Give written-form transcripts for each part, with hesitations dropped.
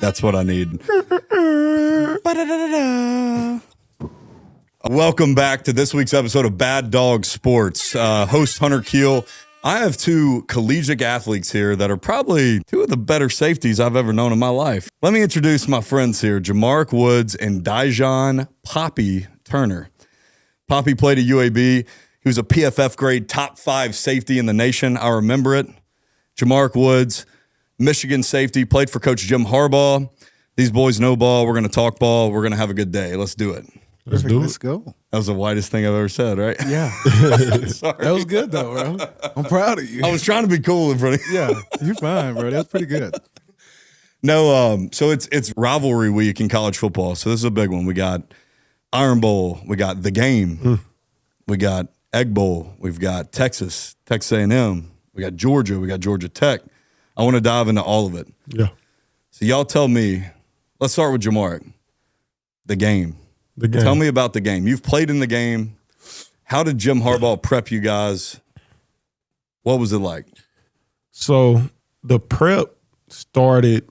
That's what I need. Welcome back to this week's episode of Bad Dog Sports. Host Hunter Kiel. I have two collegiate athletes here that are probably two of the better safeties I've ever known in my life. Let me introduce my friends here, Jamark Woods and Dy'Jonn Poppy Turner. Poppy played at UAB. He was a PFF grade top 5 safety in the nation. I remember it. Jamark Woods, Michigan safety, played for Coach Jim Harbaugh. These boys know ball. We're going to talk ball. We're going to have a good day. Let's do it. Let's go. That was the whitest thing I've ever said, right? Yeah. Sorry. That was good, though, bro. I'm proud of you. I was trying to be cool in front of you. Yeah, you're fine, bro. That's pretty good. No, so it's rivalry week in college football. So this is a big one. We got Iron Bowl. We got the game. We got Egg Bowl. We've got Texas A&M. We got Georgia. We got Georgia Tech. I want to dive into all of it. Yeah. So y'all tell me, let's start with Jamark. The game. The game. Tell me about the game. You've played in the game. How did Jim Harbaugh prep you guys? What was it like? So the prep started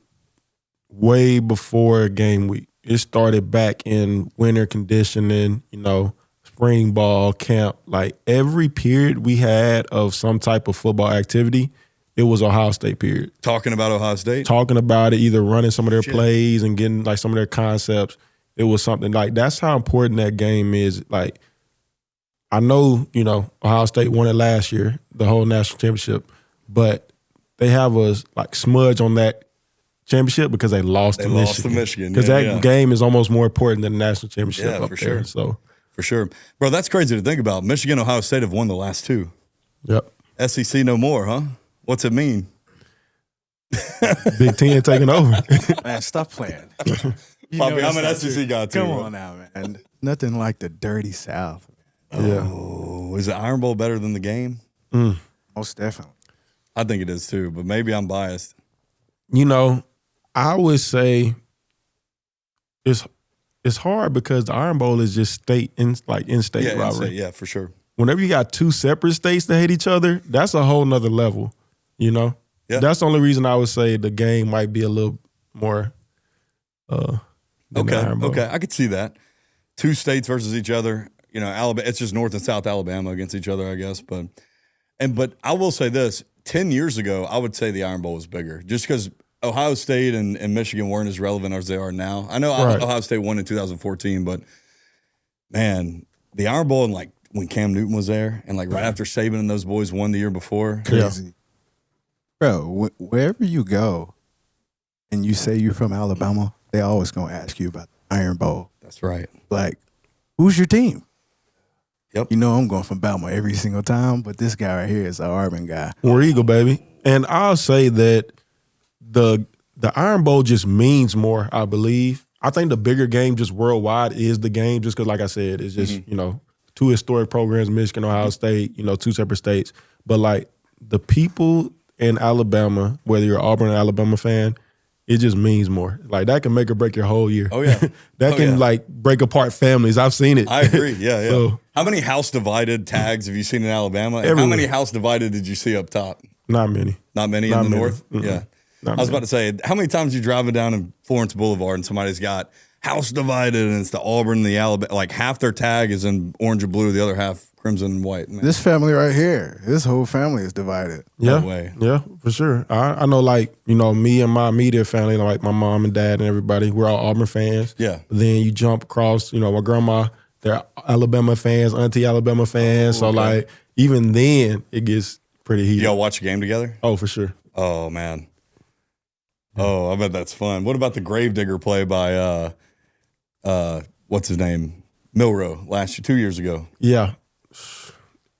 way before game week. It started back in winter conditioning, spring ball, camp. Like every period we had of some type of football activity, it was Ohio State period. Talking about Ohio State? Talking about it, either running some of their plays and getting like some of their concepts. It was something like that's how important that game is. Like, I know, Ohio State won it last year, the whole national championship, but they have a like smudge on that championship because they lost to Michigan. They lost to Michigan. Because that game is almost more important than the national championship. Yeah, up for there, sure. So for sure. Bro, that's crazy to think about. Michigan and Ohio State have won the last two. Yep. SEC no more, huh? What's it mean? Big Ten taking over. Man, stop playing. Poppy, I'm an SEC guy too. Come on now, man. Nothing like the dirty South. Oh, is the Iron Bowl better than the game? Most definitely. I think it is too, but maybe I'm biased. I would say it's hard because the Iron Bowl is just in-state rivalry. Yeah, for sure. Whenever you got two separate states that hate each other, that's a whole nother level, Yeah. That's the only reason I would say the game might be a little more Okay, I could see that. Two states versus each other. Alabama. It's just North and South Alabama against each other, I guess. But I will say this: 10 years ago, I would say the Iron Bowl was bigger, just because Ohio State and Michigan weren't as relevant as they are now. I know Ohio State won in 2014, but man, the Iron Bowl and like when Cam Newton was there, and like right after Saban and those boys won the year before, crazy, bro. Wherever you go, and you say you're from Alabama, they always gonna ask you about the Iron Bowl. That's right. Like, who's your team? Yep. I'm going from Bama every single time, but this guy right here is an Auburn guy. War Eagle, baby. And I'll say that the Iron Bowl just means more, I believe. I think the bigger game just worldwide is the game just because, like I said, it's just, two historic programs, Michigan, Ohio State, two separate states. But, like, the people in Alabama, whether you're an Auburn or Alabama fan, it just means more. Like, that can make or break your whole year. Oh, yeah. That can, like, break apart families. I've seen it. I agree. Yeah. So, how many house-divided tags have you seen in Alabama? And everywhere. how many house-divided did you see up top? Not many. Not many in the north? Mm-mm. Yeah. Not I was many. about to say, how many times you driving down in Florence Boulevard and somebody's got house-divided and it's the Auburn, the Alabama, like half their tag is in orange and blue, the other half crimson and white. Man. This family right here, this whole family is divided. Yeah, No way. Yeah, for sure. I know, like, me and my immediate family, like my mom and dad and everybody, we're all Auburn fans. Yeah. Then you jump across, my grandma, they're Alabama fans, auntie Alabama fans. So, like, even then, it gets pretty heated. Y'all watch a game together? Oh, for sure. Oh, man. Oh, I bet that's fun. What about the Gravedigger play by, what's his name? Milroe 2 years ago. Yeah.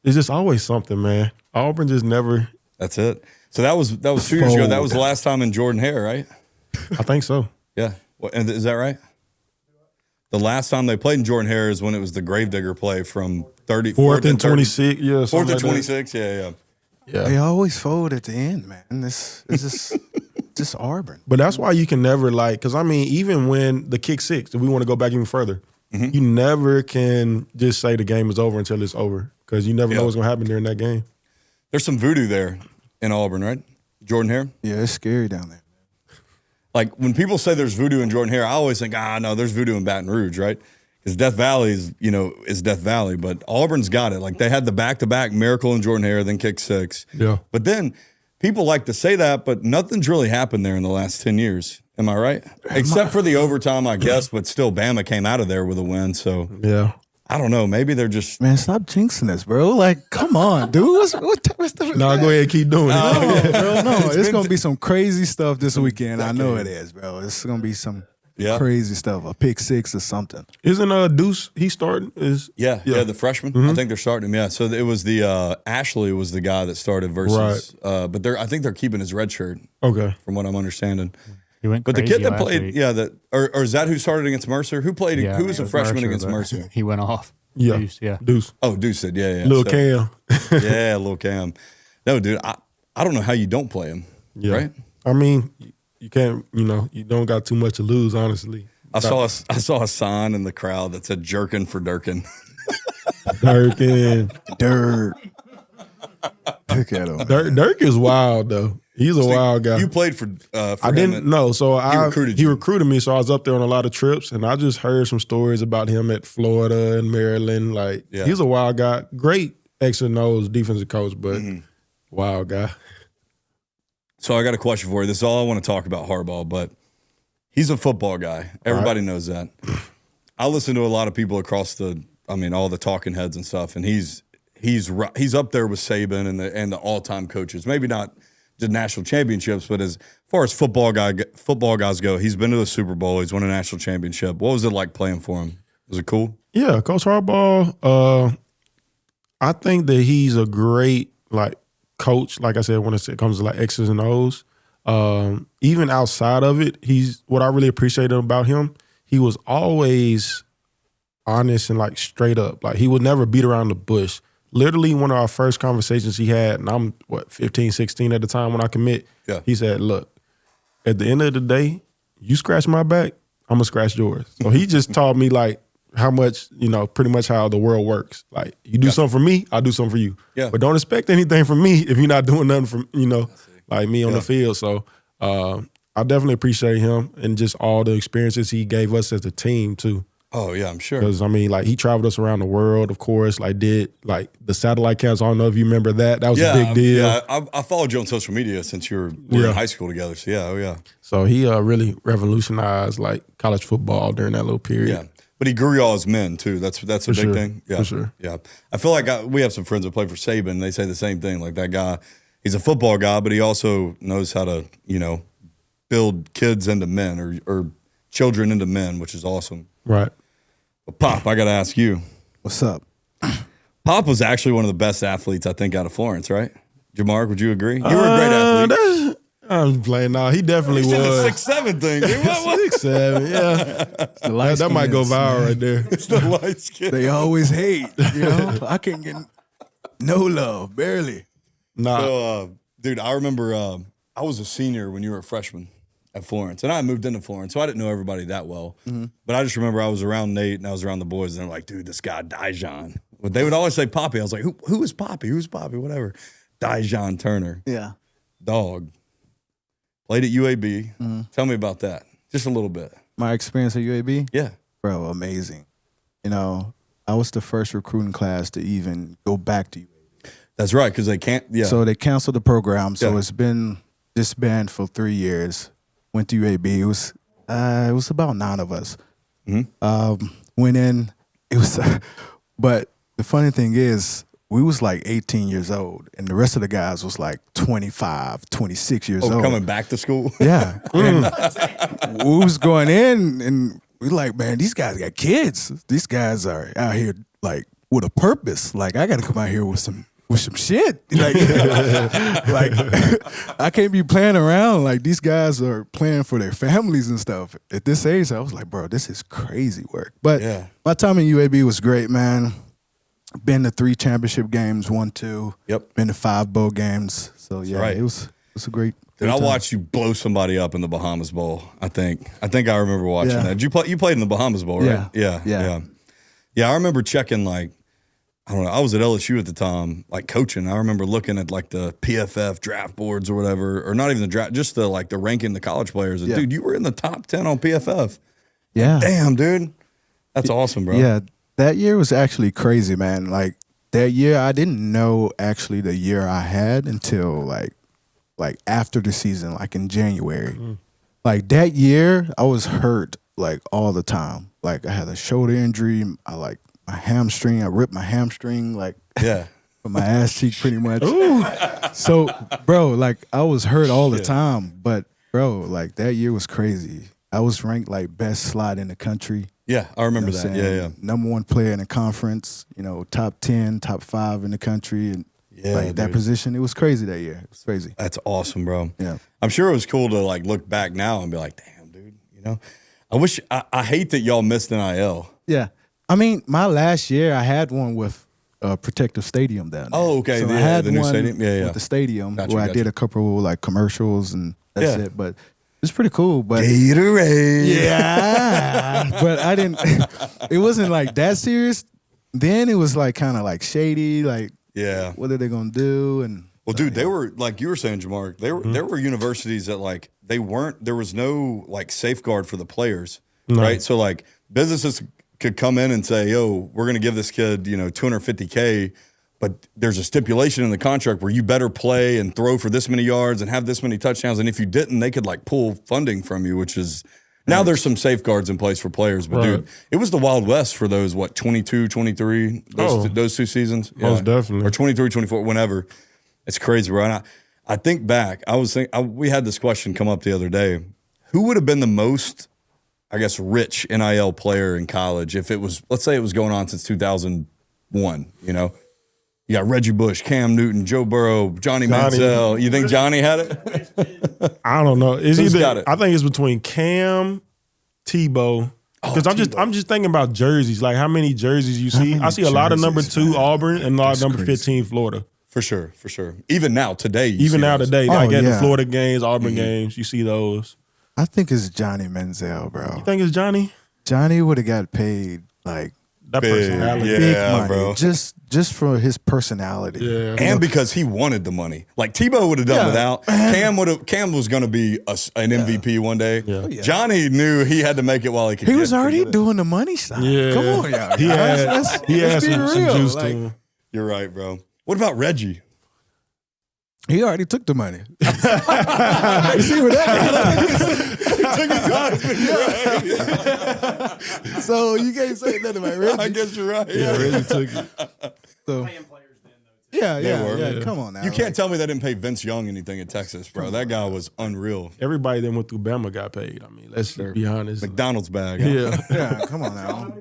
It's just always something, man. Auburn just never. That's it. So that was 2 years ago. That was the last time in Jordan Hare, right? I think so. Yeah. And is that right? The last time they played in Jordan Hare is when it was the Gravedigger play from 30. 4th and 26. Yeah. 4th and like 26. Yeah. They always fold at the end, man. This is just Auburn. But that's why you can never, like, because, even when the kick six, if we want to go back even further, you never can just say the game is over until it's over because you never know what's going to happen during that game. There's some voodoo there in Auburn, right? Jordan Hare? Yeah, it's scary down there. like when people say there's voodoo in Jordan Hare, I always think, no, there's voodoo in Baton Rouge, right? Because Death Valley is Death Valley, but Auburn's got it. Like they had the back-to-back miracle in Jordan Hare, then kick 6. Yeah. But then people like to say that, but nothing's really happened there in the last 10 years. Am I right? Except for the overtime, I guess, but still Bama came out of there with a win. So Yeah. I don't know. Maybe they're just Man, stop jinxing this, bro. Like, come on, dude. What's the No, go ahead, keep doing it. No, bro, no. It's going to be some crazy stuff this weekend. I know it is, bro. It's going to be some crazy stuff. A pick 6 or something. Isn't Deuce, he starting? Yeah, the freshman. I think they're starting him. Yeah, so it was the Ashley was the guy that started versus, but I think they're keeping his red shirt. Okay, from what I'm understanding. He went but the crazy kid that last played, week. or is that who started against Mercer? Who played? Yeah, who was a freshman against but Mercer? He went off. Yeah. Deuce, yeah. Deuce. Oh, Deuce did. Yeah. Little Cam. Yeah, little Cam. No, dude, I don't know how you don't play him. Yeah. Right? I mean, you can't. You don't got too much to lose, honestly. I saw a sign in the crowd that said "Jerkin for Durkin." Durkin. Dirt. Look at him. Dirk is wild though. He's a wild guy. You played for I didn't know, so he you. recruited me. So I was up there on a lot of trips, and I just heard some stories about him at Florida and Maryland. Like he's a wild guy, great X and O's defensive coach, but wild guy. So I got a question for you. This is all I want to talk about Harbaugh, but he's a football guy. Everybody knows that. I listen to a lot of people across all the talking heads and stuff, and he's up there with Saban and the all-time coaches. Maybe not the national championships, but as far as football guys go, he's been to the Super Bowl. He's won a national championship. What was it like playing for him? Was it cool? Yeah, Coach Harbaugh. I think that he's a great coach. Like I said, when it comes to X's and O's, even outside of it, what I really appreciated about him. He was always honest and straight up. He would never beat around the bush. Literally, one of our first conversations he had, and I'm 15, 16 at the time when I commit. Yeah. He said, "Look, at the end of the day, you scratch my back, I'm gonna scratch yours." So he just taught me how much, pretty much how the world works. You do something for me, I'll do something for you. Yeah. But don't expect anything from me if you're not doing nothing for me on the field. So I definitely appreciate him and just all the experiences he gave us as a team too. Oh, yeah, I'm sure. Because, he traveled us around the world, of course, did the satellite camps. I don't know if you remember that. That was a big deal. Yeah, I followed you on social media since we were in high school together. So, yeah. So, he really revolutionized, college football during that little period. Yeah. But he grew y'all as men, too. That's a big thing. Yeah. For sure. Yeah. I feel like we have some friends that play for Saban. They say the same thing. That guy, he's a football guy, but he also knows how to, build kids into men or children into men, which is awesome. Right. But Pop, I got to ask you. What's up? Pop was actually one of the best athletes, I think, out of Florence, right? Jamark, would you agree? You were a great athlete. I'm playing now. He definitely was. The 6'7" thing. Dude. 6'7", yeah. That might go viral right there. It's the light skin. They always hate, I can't get no love, barely. Nah. So, dude, I remember I was a senior when you were a freshman at Florence, and I moved into Florence, so I didn't know everybody that well. Mm-hmm. But I just remember I was around Nate and I was around the boys, and they're like, "Dude, this guy Dy'Jonn." But they would always say Poppy. I was like, "Who is Poppy? Who's Poppy? Whatever." Dy'Jonn Turner. Yeah. Dog. Played at UAB. Mm-hmm. Tell me about that, just a little bit. My experience at UAB. Yeah, bro, amazing. I was the first recruiting class to even go back to UAB. That's right, because they can't. Yeah. So they canceled the program. So it's been disbanded for 3 years. Went to UAB. It was about 9 of us. Mm-hmm. Went in. It was, but the funny thing is, we was 18 years old, and the rest of the guys was 25, 26 years old. Coming back to school. Yeah. And we was going in, and we man, these guys got kids. These guys are out here with a purpose. I got to come out here with some shit. I can't be playing around. These guys are playing for their families and stuff. At this age, I was bro, this is crazy work. But my time in UAB was great, man. Been to 3 championship games, won 2. Yep. Been to 5 bowl games. So it was a great. Dude, I watched you blow somebody up in the Bahamas Bowl. I think I remember watching that. You played in the Bahamas Bowl, right? Yeah. Yeah. I remember checking I don't know. I was at LSU at the time, like coaching. I remember looking at like the PFF draft boards or whatever, or not even the draft, just the like the ranking the college players. And dude, you were in the top 10 on PFF. Yeah. Damn, dude. That's awesome, bro. Yeah. That year was actually crazy, man. Like that year, I didn't know actually the year I had until like after the season, like in January. Mm-hmm. Like that year, I was hurt like all the time. Like I had a shoulder injury. I like my hamstring. I ripped my hamstring like from my ass cheek pretty much. So, bro, like I was hurt all the time. But bro, like that year was crazy. I was ranked like best slot in the country. Yeah, I remember that. Yeah. Number 1 player in the conference, top 10, top 5 in the country. And that position, it was crazy that year. It was crazy. That's awesome, bro. Yeah. I'm sure it was cool to like look back now and be like, damn, dude, I hate that y'all missed NIL. Yeah. I mean, my last year, I had one with Protective Stadium down there. Oh, okay. So I had the new one stadium? with the stadium where I did a couple like commercials and that's it. But it's pretty cool. But Gatorade. Yeah. But I didn't, it wasn't like that serious. Then it was like kind of like shady, like what are they going to do? And well, dude, they were like you were saying, Jamar, there were universities that like there was no like safeguard for the players, right? So like businesses could come in and say, yo, we're going to give this kid, $250K, but there's a stipulation in the contract where you better play and throw for this many yards and have this many touchdowns. And if you didn't, they could like pull funding from you, which is now there's some safeguards in place for players. But dude, it was the Wild West for those, 22, 23, those 2 seasons? Most definitely. Or 23, 24, whenever. It's crazy, bro. And I think back, we had this question come up the other day. Who would have been the most, I guess, rich NIL player in college if it was, let's say it was going on since 2001, You got Reggie Bush, Cam Newton, Joe Burrow, Johnny Manziel. You think Johnny had it? I don't know. Who's got it? I think it's between Cam, Tebow. Because I'm just thinking about jerseys. Like how many jerseys you see? I see a lot of number 2 Auburn and a lot of number 15 Florida. For sure. Even now, today. Like at the Florida games, Auburn games, you see those. I think it's Johnny Manziel, bro. You think it's Johnny? Johnny would have got paid like that personality, big money, bro. Just for his personality, and because he wanted the money. Like Tebow would have done without. Cam was going to be an MVP one day. Yeah. Johnny knew he had to make it while he could. He was already doing the money stuff. Yeah. Come on, y'all. He had some juice to him. You're right, bro. What about Reggie? He already took the money. You see what that is? So you can't say nothing about Reggie. I guess you're right. Yeah, Reggie took it. So, yeah. Come on now. You can't tell me they didn't pay Vince Young anything at Texas, bro. That guy was unreal. Everybody that went through Bama got paid. I mean, let's be honest. McDonald's bag. Yeah, come on now.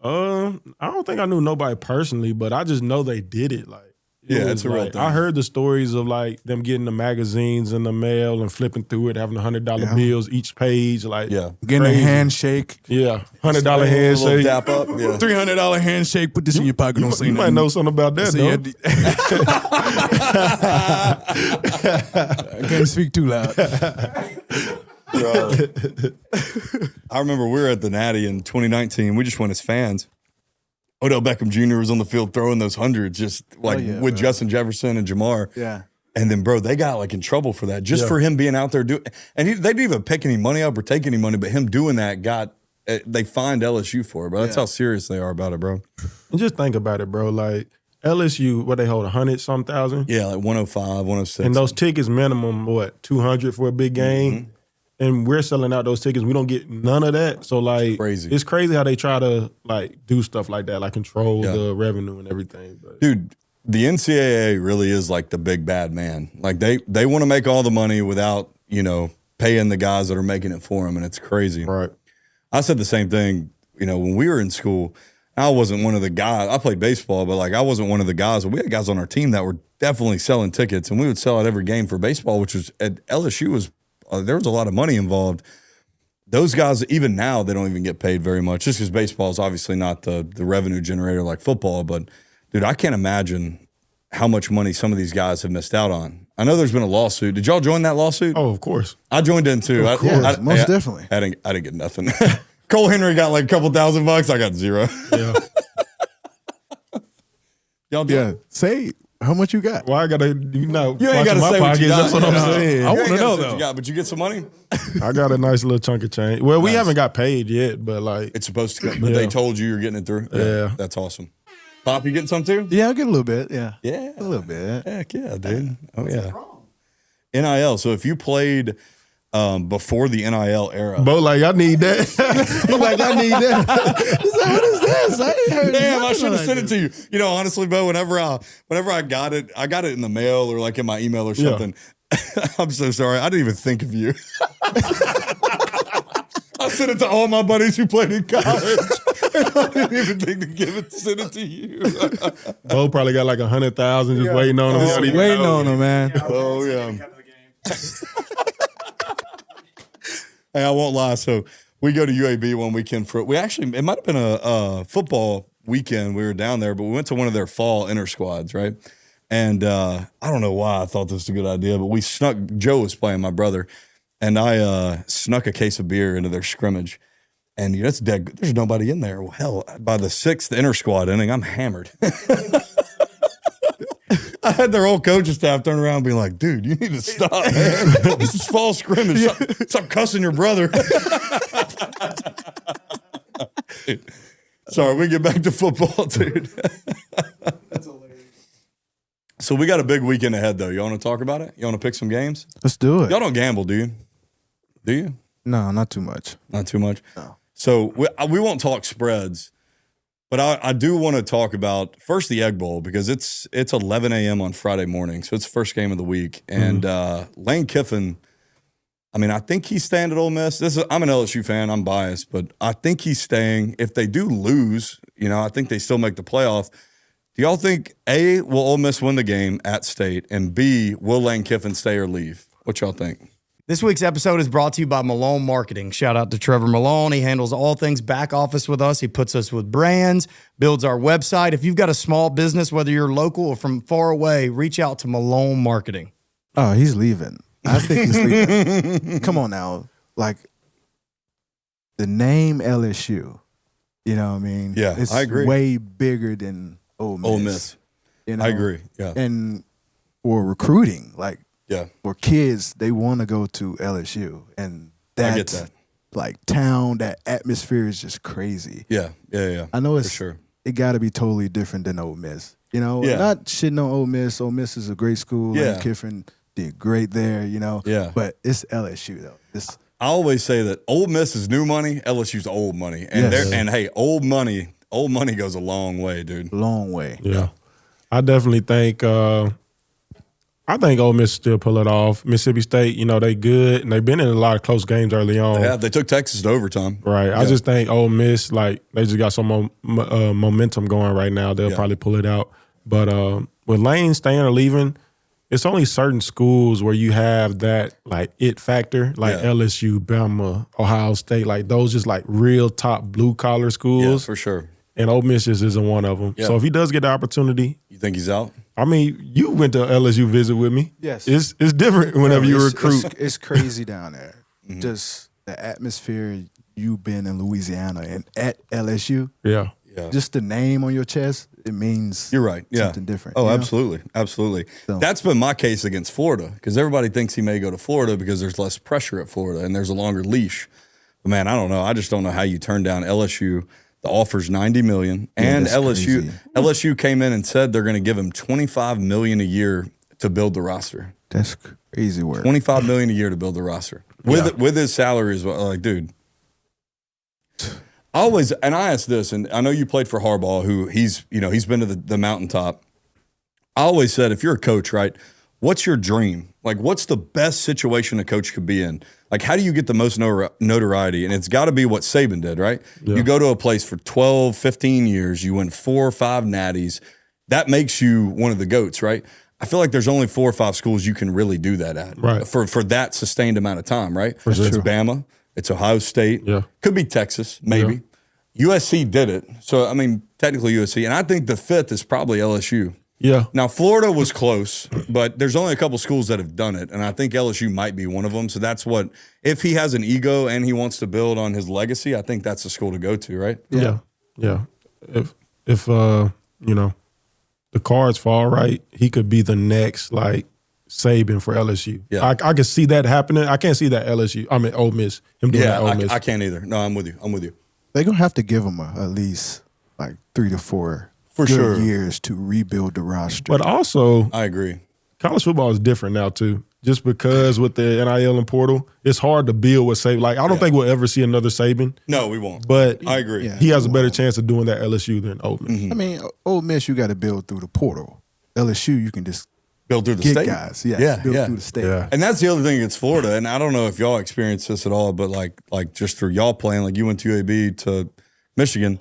I don't think I knew nobody personally, but I just know they did it. Like, it's a real thing. I heard the stories of like them getting the magazines in the mail and flipping through it, having $100 bills each page, like getting a handshake. Yeah, $100 handshake, dap up, $300 handshake. Put this in your pocket. Don't say you nothing. might know something about that, though. I can't speak too loud. Bro. I remember we were at the Natty in 2019. We just went as fans. Odell Beckham Jr. was on the field throwing those hundreds, just like with Justin Jefferson and Jamar. Yeah. And then, bro, they got like in trouble for that, just for him being out there doing. And they didn't even pick any money up or take any money, but him doing that they fined LSU for it, bro. That's how serious they are about it, bro. And just think about it, bro. Like LSU, what they hold 100-some thousand? Yeah, like 105, 106. And those tickets minimum, what, 200 for a big game? Mm-hmm. And we're selling out those tickets. We don't get none of that. So, like, it's crazy how they try to, like, do stuff like that, like control the revenue and everything. But. Dude, the NCAA really is like the big bad man. Like, they want to make all the money without, paying the guys that are making it for them, and it's crazy. Right. I said the same thing, when we were in school. I wasn't one of the guys. I played baseball, but, like, I wasn't one of the guys. We had guys on our team that were definitely selling tickets, and we would sell out every game for baseball, which was at LSU was there was a lot of money involved. Those guys, even now, they don't even get paid very much, just because baseball is obviously not the revenue generator like football. But, dude, I can't imagine how much money some of these guys have missed out on. I know there's been a lawsuit. Did y'all join that lawsuit? Oh, of course. I joined in, too. Of course, most definitely. I didn't get nothing. Cole Henry got like a couple $1,000. I got zero. Yeah. Y'all do? Yeah. Say how much you got. Well, I gotta, You ain't gotta say what you got. That's what I'm saying. I I want to know what you though. got, but you get some money. I got a nice little chunk of change. Well, we haven't got paid yet, but like It's supposed to go, but they told you you're getting it through. Yeah. That's awesome. Pop, you getting some too? Yeah, I get a little bit. Yeah. Yeah. A little bit. Heck yeah, dude. Oh yeah. NIL. So if you played before the NIL era, Bo, like I need that. He's like, I need that. He's like, what is this? I ain't heard damn, I nothing should have like sent it this. to you. You know, honestly, Bo, whenever I got it in the mail or like in my email or something. I'm so sorry. I didn't even think of you. I sent it to all my buddies who played in college. I didn't even think to send it to you. Bo probably got like 100,000 just waiting on him. He don't even Waiting know. on him, man. Oh yeah. Hey, I won't lie. So we go to UAB one weekend it might have been a football weekend. We were down there, but we went to one of their fall inter squads, right? And I don't know why I thought this was a good idea, but we snuck. Joe was playing, my brother, and I snuck a case of beer into their scrimmage. And that's dead. There's nobody in there. Well, hell, by the 6th inter squad inning, I'm hammered. I had their whole coaching staff turn around and be like, dude, you need to stop, man. This is fall scrimmage. Stop cussing your brother. Sorry, we get back to football, dude. That's hilarious. So we got a big weekend ahead, though. You want to talk about it? You want to pick some games? Let's do it. Y'all don't gamble, do you? Do you? No, not too much. Not too much? No. So we won't talk spreads, but I do want to talk about first the Egg Bowl because it's 11 a.m. on Friday morning, so it's the first game of the week. And Lane Kiffin, I mean, I think he's staying at Ole Miss. I'm an LSU fan. I'm biased, but I think he's staying. If they do lose, I think they still make the playoff. Do y'all think, A, will Ole Miss win the game at State, and B, will Lane Kiffin stay or leave? What y'all think? This week's episode is brought to you by Malone Marketing. Shout out to Trevor Malone. He handles all things back office with us. He puts us with brands, builds our website. If you've got a small business, whether you're local or from far away, reach out to Malone Marketing. Oh, he's leaving. I think he's leaving. Come on now. Like, the name LSU, you know what I mean? Yeah, it's I agree. way bigger than Ole Miss. Ole Miss. You know? I agree, yeah. And for recruiting, like, Yeah. for kids, they want to go to LSU. And I get that. Like, town, that atmosphere is just crazy. Yeah. I know for sure. It got to be totally different than Ole Miss. Yeah. Not shitting on Ole Miss. Ole Miss is a great school. Yeah. Lane Kiffin did great there, Yeah. But it's LSU, though. I always say that Ole Miss is new money, LSU's old money. And Yes. and hey, old money goes a long way, dude. Long way. Yeah. I definitely think Ole Miss still pull it off. Mississippi State, they good, and they've been in a lot of close games early on. Yeah, they took Texas to overtime. Right. I just think Ole Miss, they just got some momentum going right now. They'll probably pull it out. But with Lane staying or leaving, it's only certain schools where you have that, it factor, LSU, Bama, Ohio State, those just, real top blue-collar schools. Yeah, for sure. And Ole Miss just isn't one of them. Yeah. So if he does get the opportunity. You think he's out? I mean, you went to LSU visit with me. Yes. It's different whenever you recruit. It's crazy down there. Just the atmosphere, you been in Louisiana and at LSU. Yeah. Yeah. Just the name on your chest, it means You're right. Yeah. something different. Oh, you know? absolutely. Absolutely. So- That's been my case against Florida because everybody thinks he may go to Florida because there's less pressure at Florida and there's a longer leash. But man, I don't know. I just don't know how you turn down LSU. The offer's $90 million, and that's LSU crazy. LSU came in and said they're going to give him $25 million a year to build the roster. That's crazy work. $25 million a year to build the roster with his salary as well. Like, dude, I asked this, and I know you played for Harbaugh, who he's been to the mountaintop. I always said, if you're a coach, right, what's your dream? Like, what's the best situation a coach could be in? Like, how do you get the most notoriety? And it's got to be what Saban did, right? Yeah. You go to a place for 12, 15 years, you win 4 or 5 natties. That makes you one of the GOATs, right? I feel like there's only 4 or 5 schools you can really do that at Right. for that sustained amount of time, right? For sure. It's Bama, it's Ohio State, Yeah. could be Texas, maybe. USC did it. So, I mean, technically USC. And I think the 5th is probably LSU. Yeah. Now, Florida was close, but there's only a couple schools that have done it, and I think LSU might be one of them. So that's what, if he has an ego and he wants to build on his legacy, I think that's the school to go to, right? Yeah. If the cards fall right, he could be the next like Saban for LSU. Yeah. I could see that happening. I can't see that Ole Miss, him doing that Ole Miss. I can't either. No, I'm with you. They're going to have to give him at least like 3 to 4 For good sure. years to rebuild the roster. But also, I agree. college football is different now too. Just because with the NIL and portal, it's hard to build with Saban. Like I don't think we'll ever see another Saban. No, we won't. But I agree. Yeah. he has a better chance of doing that LSU than Ole Miss. I mean, Ole Miss, you got to build through the portal. LSU, you can just Build through the get state. guys. Yeah, build yeah. through the state. Yeah. And that's the other thing against Florida. And I don't know if y'all experienced this at all, but like just through y'all playing, like you went to UAB to Michigan.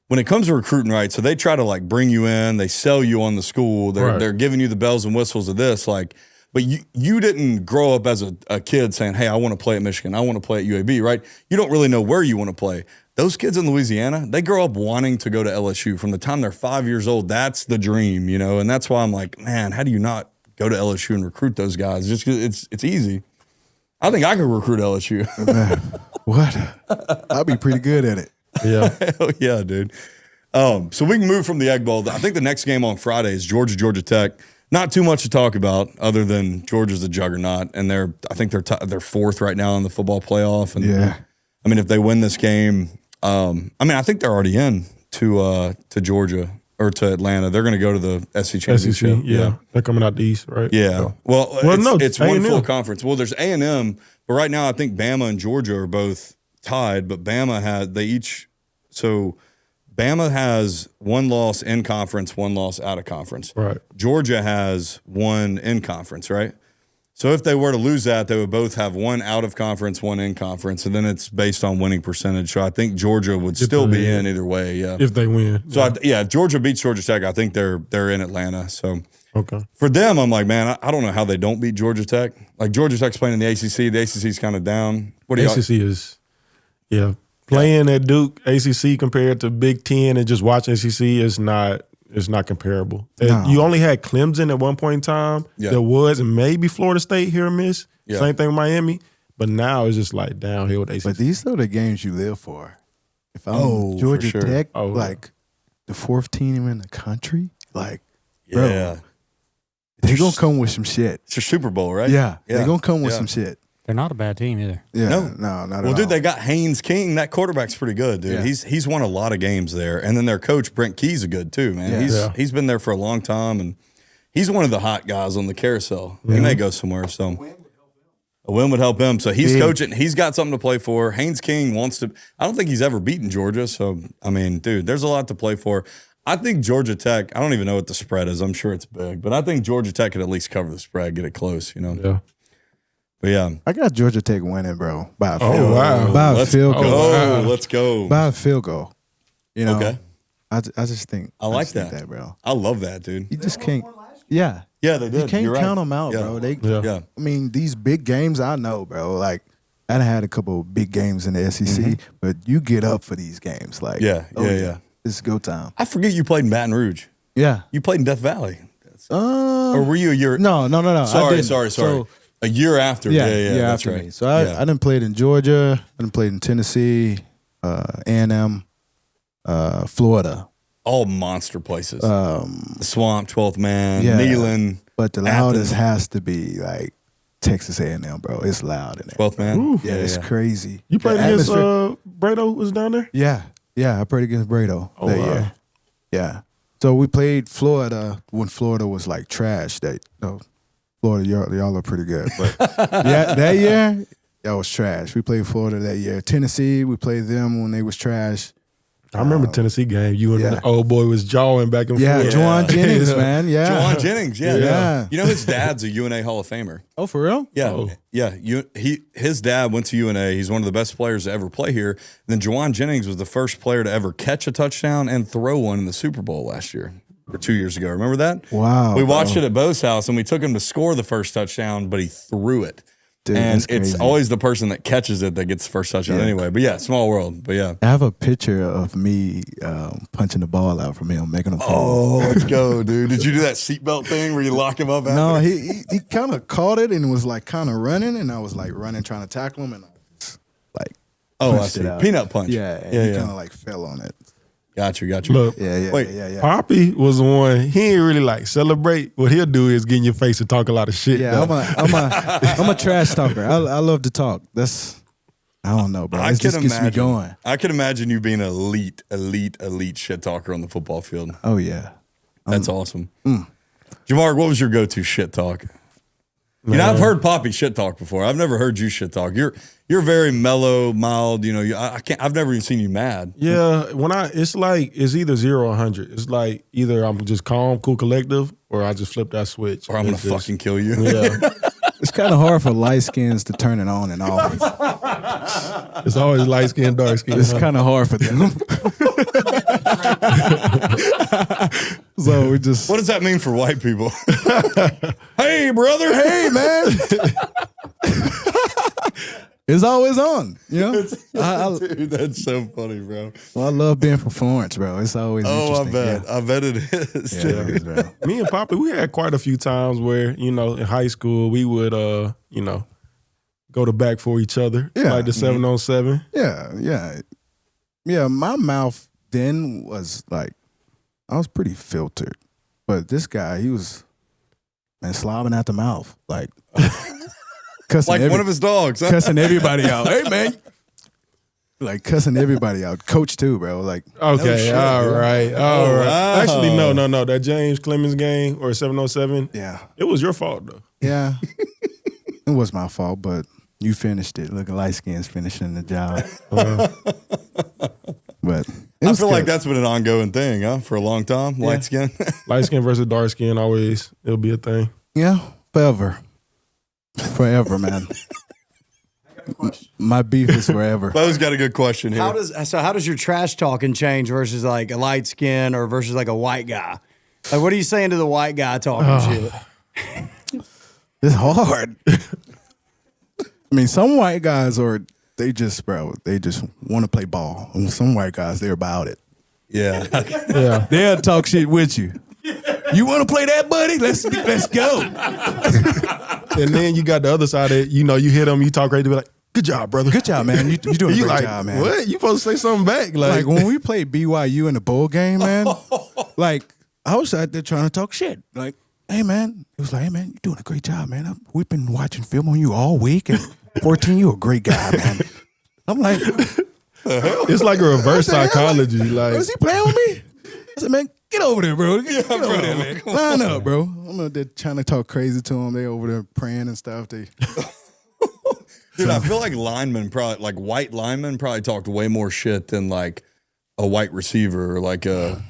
When it comes to recruiting, right? So they try to like bring you in, they sell you on the school, they're giving you the bells and whistles of this, like. But you didn't grow up as a kid saying, hey, I want to play at Michigan. I want to play at UAB, right? You don't really know where you want to play. Those kids in Louisiana, they grow up wanting to go to LSU. From the time they're 5 years old, that's the dream, you know? And that's why I'm like, man, how do you not go to LSU and recruit those guys? Just 'cause it's easy. I think I could recruit LSU. Man, what? I'll be pretty good at it. Yeah. Hell yeah, dude. So we can move from the Egg Bowl. I think the next game on Friday is Georgia Tech. Not too much to talk about other than Georgia's a juggernaut, and I think they're fourth right now in the football playoff. And Yeah. I mean, if they win this game, I think they're already in to Georgia or to Atlanta. They're going to go to the SEC championship. SEC, yeah. They're coming out the East, right? Yeah. So. Well, no, it's one A&M. full conference. Well, there's A&M, but right now I think Bama and Georgia are both tied, but Bama Bama has one loss in conference, one loss out of conference. Right. Georgia has one in conference, right? So if they were to lose that, they would both have one out of conference, one in conference, and then it's based on winning percentage. So I think Georgia would still be in either way. Yeah. If they win. So if Georgia beats Georgia Tech, I think they're in Atlanta. So Okay. for them, I'm like, man, I don't know how they don't beat Georgia Tech. Like Georgia Tech's playing in the ACC. The ACC's kind of down. What do you? ACC is, playing at Duke, ACC compared to Big Ten and just watch ACC is not comparable. No. You only had Clemson at one point in time. Yeah. There was, and maybe Florida State here or miss. Yeah. Same thing with Miami. But now it's just like downhill with ACC. But these are the games you live for. If I'm Oh, for Georgia sure. Tech, Oh, yeah. like the fourth team in the country, like, Yeah. bro, they're going to come with some shit. It's your Super Bowl, right? Yeah, they're going to come with some shit. They're not a bad team either. Yeah, No. no, not at all. Well, dude, they got Haynes King. That quarterback's pretty good, dude. Yeah. He's won a lot of games there. And then their coach, Brent Key's a good too, man. Yeah. He's been there for a long time, and he's one of the hot guys on the carousel. He may go somewhere, so a win would help him. So he's coaching. He's got something to play for. Haynes King wants to – I don't think he's ever beaten Georgia. So, I mean, dude, there's a lot to play for. I think Georgia Tech – I don't even know what the spread is. I'm sure it's big. But I think Georgia Tech could at least cover the spread, get it close, you know. yeah. But, yeah. I got Georgia Tech winning, bro, by a field Oh, goal. wow. By a Let's field go. goal. wow. Let's go. By a field goal. You know, Okay. I just think I like just think that. bro. I love that, dude. You just can't. Yeah, Yeah, they did. you can't You're right. count them out, Yeah. bro. Yeah. I mean, these big games, I know, bro. Like, I done had a couple of big games in the SEC, but you get up for these games. Like, Yeah, yeah. It's go time. I forget you played in Baton Rouge. Yeah. You played in Death Valley. Or were you a year? No. I Sorry. didn't. So, a year after. yeah, Yeah, that's after right. me. So I done played in Georgia. I done played in Tennessee, A&M, Florida. All monster places. Uh, the Swamp, 12th Man, Yeah. Neyland, But the loudest has to be like Texas A&M, bro. It's loud in there. 12th Man. Ooh. Yeah, it's crazy. You played The against atmosphere- Brado was down there? Yeah, I played against Brado Oh, that wow. year. Yeah. So we played Florida when Florida was like trash. Florida, y'all are pretty good. But yeah, that year, y'all was trash. We played Florida that year. Tennessee, we played them when they was trash. I remember Tennessee game. You and yeah. the old boy was jawing back and Yeah, forth. Juwan Jennings, Yeah. man. Yeah. Juwan Jennings, yeah. Yeah. You know his dad's a UNA Hall of Famer. Oh, for real? Yeah, Oh. yeah. His dad went to UNA. He's one of the best players to ever play here. And then Juwan Jennings was the first player to ever catch a touchdown and throw one in the Super Bowl last year or 2 years ago. Remember that? Wow. We watched it at Bo's house, and we took him to score the first touchdown, but he threw it. Dude, and that's it's crazy. always the person that catches it that gets the first touchdown anyway. But yeah, small world. But yeah. I have a picture of me punching the ball out from him, making him fall. Oh, let's go, dude. Did you do that seatbelt thing where you lock him up after? No, he kind of caught it and was like kind of running, and I was like running, trying to tackle him, and I just like Oh, I punched see. it out. Peanut punch. Yeah, and Yeah, he yeah. kind of like fell on it. Got you. Look, Yeah. Poppy was the one. He ain't really like celebrate. What he'll do is get in your face and talk a lot of shit. Yeah, I'm a trash talker. I love to talk. I don't know, bro. It just gets me going. I can imagine you being an elite shit talker on the football field. Oh yeah, That's awesome. Jamar, what was your go-to shit talk? You know, I've heard Poppy shit talk before. I've never heard you shit talk. You're very mellow, mild. You know, I've never even seen you mad. Yeah, it's like it's either 0 or 100. It's like either I'm just calm, cool, collective, or I just flip that switch. Or I'm gonna fucking kill you. Yeah, it's kind of hard for light skins to turn it on and off. it's always light skin, dark skin. It's kind of hard for them. So we just. What does that mean for white people? Hey, brother. Hey, man. It's always on, you know? Dude, that's so funny, bro. Well, I love being for Florence, bro. It's always interesting. I bet it is. Yeah, it is, bro. Me and Poppy, we had quite a few times where, you know, in high school, we would, you know, go to back for each other. Yeah. Like the 7-on-7. Yeah, my mouth then was like, I was pretty filtered. But this guy, he was, man, slobbing at the mouth. Like, cussing Like one of his dogs. Huh? cussing everybody out. Hey, man. Like, cussing everybody out. Coach, too, bro. Like, Okay, all right. Wow. Actually, no. That James Clemens game or 7-on-7, yeah. it was your fault, though. Yeah. It was my fault, but you finished it. Looking light skins finishing the job. But I feel like that's been an ongoing thing, huh? For a long time. Light skin. Light skin versus dark skin, always, it'll be a thing. Yeah, forever. Forever, man. My beef is forever. Bo's got a good question here. How does your trash talking change versus like a light skin or versus like a white guy? Like, what are you saying to the white guy talking shit? It's hard. I mean, some white guys they just want to play ball. And some white guys, they're about it. Yeah. Yeah. They'll talk shit with you. You want to play that, buddy? Let's go. And then you got the other side that, you know, you hit them, you talk right to be like, good job, brother. Good job, man. You doing a You great like, job, man. what? You supposed to say something back. Like when we played BYU in the bowl game, man, like I was out there trying to talk shit. Like, hey, man. It was like, hey, man, you're doing a great job, man. We've been watching film on you all week. And 14, you're a great guy, man. I'm like, it's like a reverse psychology. Like, is he playing with me? I said, man, get over there, bro. Get over there, man. Line up, bro. I'm out there trying to talk crazy to them. They over there praying and stuff. Dude, I feel like white linemen probably talked way more shit than like a white receiver or like a.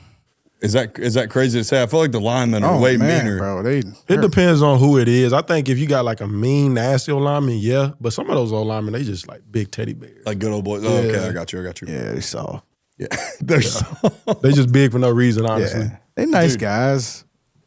Is that crazy to say? I feel like the linemen are way meaner, bro. it depends on who it is. I think if you got like a mean, nasty old lineman, yeah. But some of those old linemen, they just like big teddy bears. like good old boys. Oh, okay, I got you. Yeah, they soft. Yeah, they're They just big for no reason, honestly. Yeah, they nice guys.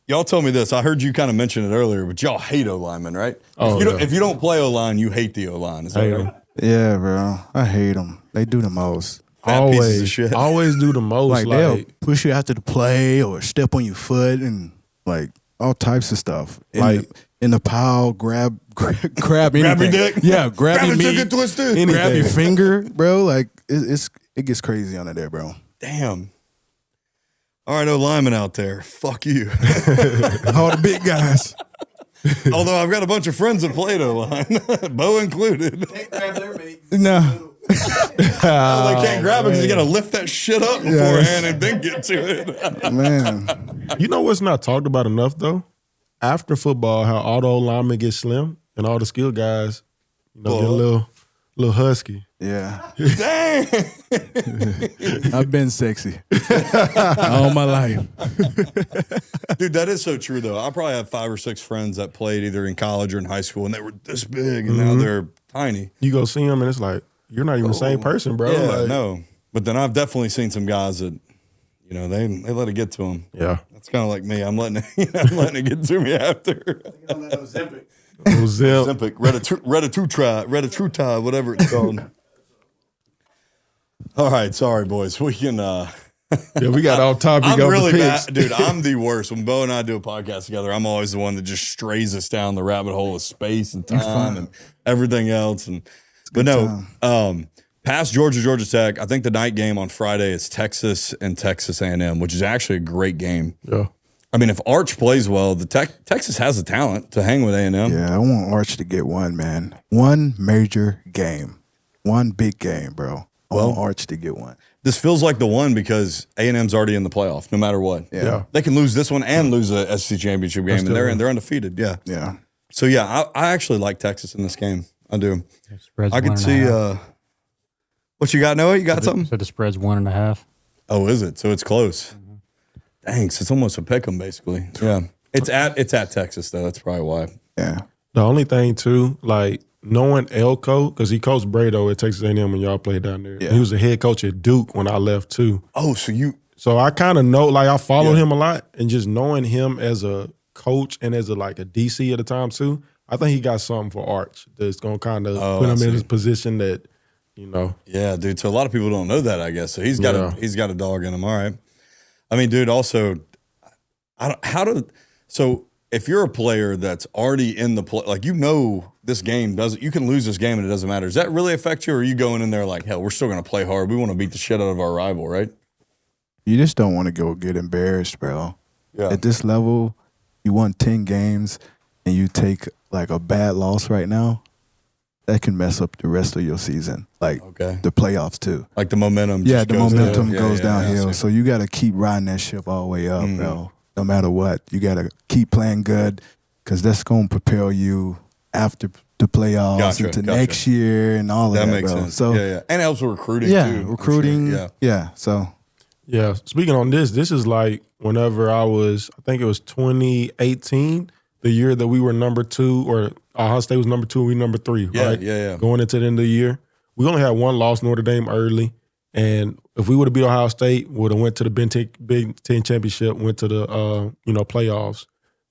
Y'all told me this. I heard you kind of mention it earlier, but y'all hate O linemen, right? Oh, if you don't play O line, you hate the O line. Is that Hate right? 'em. Yeah, bro. I hate them. They do the most. Fat pieces of shit. Always do the most. Like they'll push you after the play or step on your foot and like all types of stuff. In the pile, grab anything. Grab your dick. Yeah, grab your meat. Chicken twisted. Grab your finger, bro. Like it gets crazy under there, bro. Damn. All right, O lineman out there. Fuck you. All the big guys. Although I've got a bunch of friends that played O line, Bo included. Can't grab their meat. No. They can't grab it because you got to lift that shit up beforehand and then get to it. Man. You know what's not talked about enough though? After football, how all the old linemen get slim and all the skilled guys, you know, get a little husky. Yeah. Dang. I've been sexy all my life. Dude, that is so true, though. I probably have 5 or 6 friends that played either in college or in high school, and they were this big, and now they're tiny. You go see them, and it's like, you're not even the same person, bro. Yeah, like, no. But then I've definitely seen some guys that, you know, they let it get to them. Yeah. That's kind of like me. I'm letting it get to me after. Zip. Olympic, Redditutra, whatever it's called. All right, sorry, boys. We can. Yeah, we got off topic. I'm really picks. bad, dude. I'm the worst. When Bo and I do a podcast together, I'm always the one that just strays us down the rabbit hole of space and time and everything else. But no, Past Georgia, Georgia Tech, I think the night game on Friday is Texas and Texas A&M, which is actually a great game. Yeah. I mean, if Arch plays well, Texas has the talent to hang with A&M. Yeah, I want Arch to get one, man. One major game. One big game, bro. I want Arch to get one. This feels like the one because A&M's already in the playoff, no matter what. Yeah. They can lose this one and lose a SEC championship game, and they're undefeated. Yeah. Yeah. So, yeah, I actually like Texas in this game. I do. Spread's I could see what you got, Noah? You got something? So the spread's 1.5. Oh, is it? So it's close. Thanks. It's almost a pick 'em, basically. Yeah. It's at Texas, though. That's probably why. Yeah. The only thing, too, like knowing Elko, because he coached Brado at Texas A&M when y'all played down there. Yeah. He was the head coach at Duke when I left, too. Oh, So I kind of know, like I followed him a lot, and just knowing him as a coach and as a DC at the time, too, I think he got something for Arch that's going to kind of put him in his position that, you know. Yeah, dude. So a lot of people don't know that, I guess. So he's got a dog in him. All right. I mean, dude, also, so if you're a player that's already in the play, like, this game you can lose this game and it doesn't matter. Does that really affect you, or are you going in there like, hell, we're still going to play hard. We want to beat the shit out of our rival, right? You just don't want to go get embarrassed, bro. Yeah. At this level, you won 10 games and you take like a bad loss right now, that can mess up the rest of your season. Like the playoffs too. Like the momentum. Yeah, the momentum goes down. downhill. So you got to keep riding that ship all the way up, bro. No matter what, you got to keep playing good because that's going to propel you after the playoffs into next year and all of that, makes bro. sense. So and it helps with recruiting too. Recruiting. Sure. Yeah. So. Yeah, speaking on this is like whenever I think it was 2018, the year that we were number 2, or Ohio State was number 2, we number 3, right? Yeah. Going into the end of the year. We only had one loss, Notre Dame, early. And if we would have beat Ohio State, we would have went to the Big Ten championship, went to the playoffs.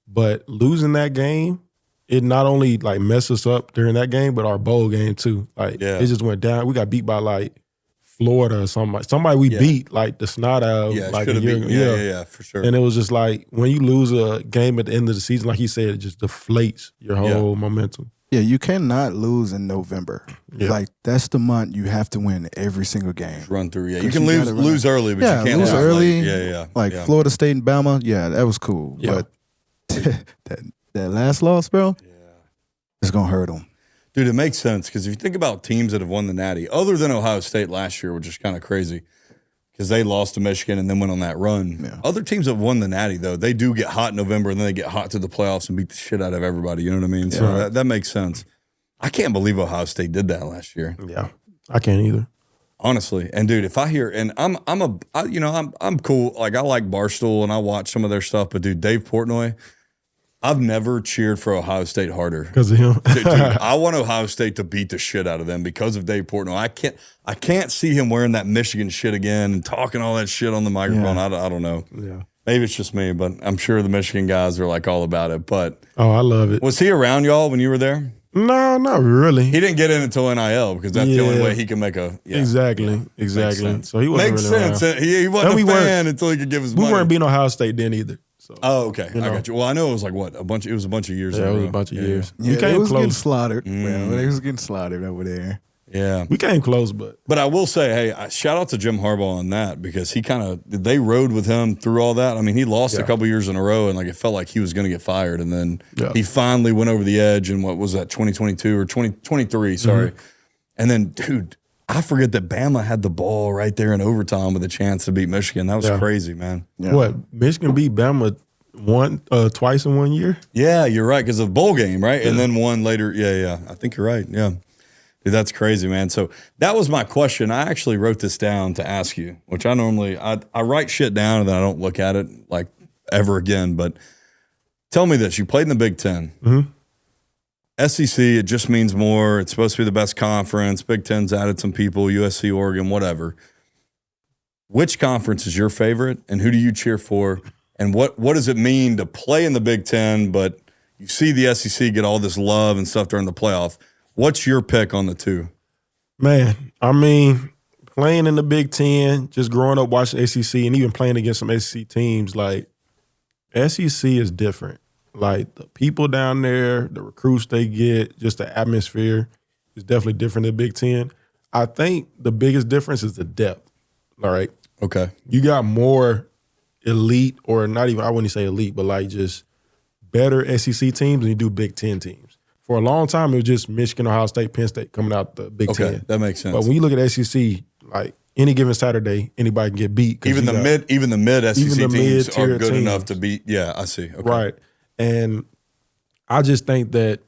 But losing that game, it not only like messed us up during that game, but our bowl game too. Like it just went down. We got beat by like Florida or somebody we beat like the snot out of like a year ago. Yeah, for sure. And it was just like when you lose a game at the end of the season, like he said, it just deflates your whole momentum. Yeah, you cannot lose in November. Yeah. Like that's the month you have to win every single game. Just run through. Yeah, you can lose early, but you can't lose early. Yeah. Like Florida State and Bama. Yeah, that was cool. Yeah. But that last loss, bro, it's gonna hurt them. Dude, it makes sense because if you think about teams that have won the Natty, other than Ohio State last year, which is kind of crazy because they lost to Michigan and then went on that run. Yeah. Other teams that have won the Natty, though, they do get hot in November and then they get hot to the playoffs and beat the shit out of everybody. You know what I mean? Yeah. So that makes sense. I can't believe Ohio State did that last year. Yeah, I can't either. Honestly, and dude, if I hear, and I'm cool. Like I like Barstool and I watch some of their stuff, but dude, Dave Portnoy, I've never cheered for Ohio State harder because of him. Dude, I want Ohio State to beat the shit out of them because of Dave Portnoy. I can't see him wearing that Michigan shit again and talking all that shit on the microphone. Yeah. I don't know. Yeah, maybe it's just me, but I'm sure the Michigan guys are like all about it. But I love it. Was he around y'all when you were there? No, not really. He didn't get in until NIL because that's the only way he can make a exactly. So he wasn't makes really sense. He wasn't a fan until he could give his money. We weren't beating Ohio State then either. So, okay. I got you. Well, I know it was like what? It was a bunch of years ago. Yeah, it was a bunch of years. Yeah, they was getting slaughtered. They was getting slaughtered over there. Yeah. We came close, but I will say, hey, shout out to Jim Harbaugh on that because they rode with him through all that. I mean, he lost a couple years in a row and like it felt like he was going to get fired. And then he finally went over the edge in what was that, 2022 or 2023, sorry. Mm-hmm. And then, dude, I forget that Bama had the ball right there in overtime with a chance to beat Michigan. That was crazy, man. Yeah. What? Michigan beat Bama twice in 1 year? Yeah, you're right, because of the bowl game, right? Yeah. And then one later. Yeah. I think you're right. Yeah. Dude, that's crazy, man. So that was my question. I actually wrote this down to ask you, which I normally, I write shit down and then I don't look at it like ever again. But tell me this. You played in the Big Ten. Mm-hmm. SEC, it just means more. It's supposed to be the best conference. Big Ten's added some people, USC, Oregon, whatever. Which conference is your favorite, and who do you cheer for? And what does it mean to play in the Big Ten, but you see the SEC get all this love and stuff during the playoff? What's your pick on the two? Man, I mean, playing in the Big Ten, just growing up watching SEC, and even playing against some SEC teams, like, SEC is different. Like, the people down there, the recruits they get, just the atmosphere is definitely different than Big Ten. I think the biggest difference is the depth. All right. Okay. You got more elite, or not even, I wouldn't say elite, but like just better SEC teams than you do Big Ten teams. For a long time, it was just Michigan, Ohio State, Penn State coming out the Big Ten. Okay, that makes sense. But when you look at SEC, like any given Saturday, anybody can get beat. Even the mid SEC teams are mid-tier good teams. enough to beat. Yeah, I see. Okay. Right. And I just think that